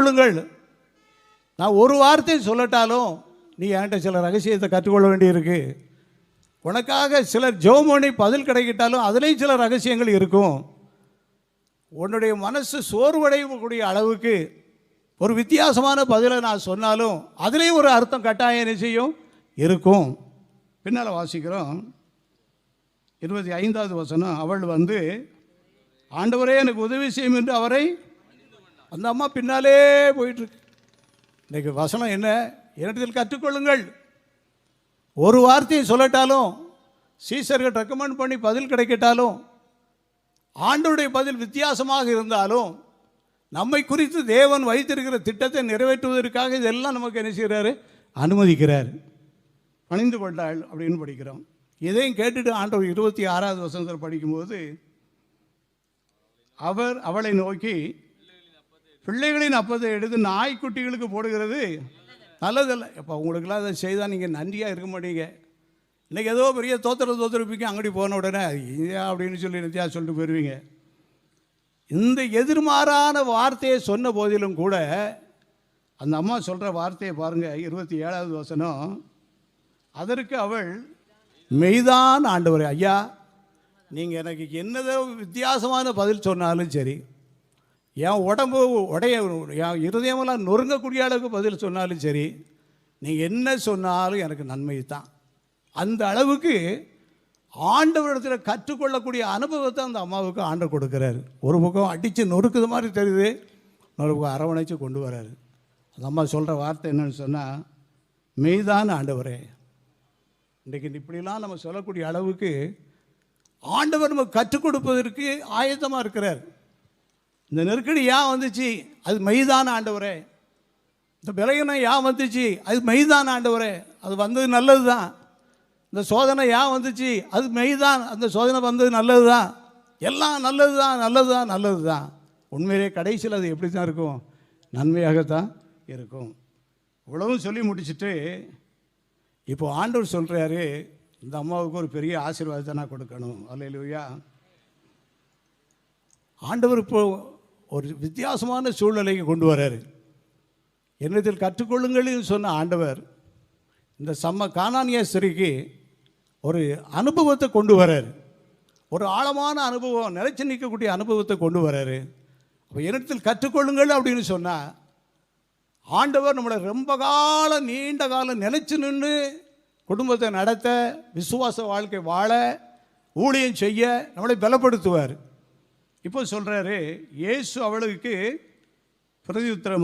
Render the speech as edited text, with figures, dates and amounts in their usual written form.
கற்றுக்கொள்ளுங்கள். நான் ஒரு வார்த்தை சொல்லட்டாலும் நீ என்கிட்ட சில ரகசியத்தை கற்றுக்கொள்ள வேண்டியிருக்கு. உனக்காக சிலர் ஜெபம் பண்ணி பதில் கிடைக்கிட்டாலும் அதுலேயும் சில ரகசியங்கள் இருக்கும். உன்னுடைய மனசு சோர்வடையக்கூடிய அளவுக்கு ஒரு வித்தியாசமான பதிலை நான் சொன்னாலும் அதுலேயும் ஒரு அர்த்தம் கட்டாயம் என்ன செய்யும் இருக்கும். பின்னால் வாசிக்கிறோம் 25வது வசனம். அவள் வந்து ஆண்டவரே எனக்கு உதவி செய்யும் என்று அவரை, அந்த அம்மா பின்னாலே போயிட்டுருக்கு. இன்றைக்கு வசனம் என்ன? என்னிடத்தில் கற்றுக்கொள்ளுங்கள். ஒரு வார்த்தையை சொல்லட்டாலும் சீசர்கள் ரெக்கமெண்ட் பண்ணி பதில் கிடைக்கட்டாலும் ஆண்டவருடைய பதில் வித்தியாசமாக இருந்தாலும் நம்மை குறித்து தேவன் வைத்திருக்கிற திட்டத்தை நிறைவேற்றுவதற்காக இதெல்லாம் நமக்கு என்ன செய்கிறாரு? அனுமதிக்கிறார். பணிந்து கொண்டாள் அப்படின்னு படிக்கிறோம். இதையும் கேட்டுட்டு ஆண்டவர் 26வது வசனத்தில் படிக்கும்போது அவர் அவளை நோக்கி, பிள்ளைகளின் அப்பத்தை எடுத்து நாய்க்குட்டிகளுக்கு போடுகிறது நல்லதல்ல. இப்போ உங்களுக்கெல்லாம் அதை செய்தால் நீங்கள் நன்றியாக இருக்க மாட்டீங்க. இன்றைக்கி ஏதோ பெரிய தோத்திரப்பிக்க அங்கடி போன உடனே ஐயா அப்படின்னு சொல்லி நித்தியா சொல்லிட்டு போயிடுவீங்க. இந்த எதிர்மாறான வார்த்தையை சொன்ன போதிலும் கூட அந்த அம்மா சொல்கிற வார்த்தையை பாருங்கள். 27வது வசனம். அதற்கு அவள், மெய்தான் ஆண்டவரே, ஐயா நீங்கள் எனக்கு என்னதோ வித்தியாசமான பதில் சொன்னாலும் சரி, என் உடம்பு என் இருதயமெல்லாம் நொறுங்கக்கூடிய அளவுக்கு பதில் சொன்னாலும் சரி, நீங்கள் என்ன சொன்னாலும் எனக்கு நன்மை தான். அந்த அளவுக்கு ஆண்டவரிடத்தில் கற்றுக்கொள்ளக்கூடிய அனுபவத்தை அந்த அம்மாவுக்கு ஆண்டவர் கொடுக்குறாரு. ஒரு பக்கம் அடித்து நொறுக்குது மாதிரி தெரியுது, இன்னொரு பக்கம் அரவணைச்சு கொண்டு வராரு. அந்த அம்மா சொல்கிற வார்த்தை என்னன்னு சொன்னால், மெய்தான் ஆண்டவரே. இன்றைக்கு இப்படிலாம் நம்ம சொல்லக்கூடிய அளவுக்கு ஆண்டவர் நமக்கு கற்றுக் கொடுப்பதற்கு ஆயத்தமாக இருக்கிறார். இந்த நெருக்கடி ஏன் வந்துச்சு? அது மெய்தான் ஆண்டவரே. இந்த விலகினம் ஏன் வந்துச்சு? அது மெய்தான் ஆண்டவரே. அது வந்தது நல்லது தான். இந்த சோதனை ஏன் வந்துச்சு? அது மெய்தான். அந்த சோதனை வந்தது நல்லது தான். எல்லாம் நல்லது தான், நல்லது தான், நல்லது தான். உண்மையிலே கடைசியில் அது எப்படி தான் இருக்கும்? நன்மையாகத்தான் இருக்கும். இவ்வளவும் சொல்லி முடிச்சுட்டு இப்போ ஆண்டவர் சொல்கிறாரு, இந்த அம்மாவுக்கு ஒரு பெரிய ஆசீர்வாதத்தை நான் கொடுக்கணும். அல்லேலூயா. ஆண்டவர் இப்போ ஒரு வித்தியாசமான சூழ்நிலைக்கு கொண்டு வர்றாரு. என்னிடத்தில் கற்றுக்கொள்ளுங்கள்னு சொன்ன ஆண்டவர் இந்த கானானிய ஸ்திரீக்கு ஒரு அனுபவத்தை கொண்டு வர்றாரு. ஒரு ஆழமான அனுபவம், நிலைச்சு நிற்கக்கூடிய அனுபவத்தை கொண்டு வர்றாரு. அப்போ என்னிடத்தில் கற்றுக்கொள்ளுங்கள் அப்படின்னு சொன்னால் ஆண்டவர் நம்மளை ரொம்ப காலம், நீண்ட காலம் நிலைச்சு நின்று குடும்பத்தை நடத்த, விசுவாச வாழ்க்கை வாழ, ஊழியம் செய்ய நம்மளை பலப்படுத்துவார். இப்போ சொல்கிறாரு, இயேசு அவளுக்கு பிரதியுத்தரமாக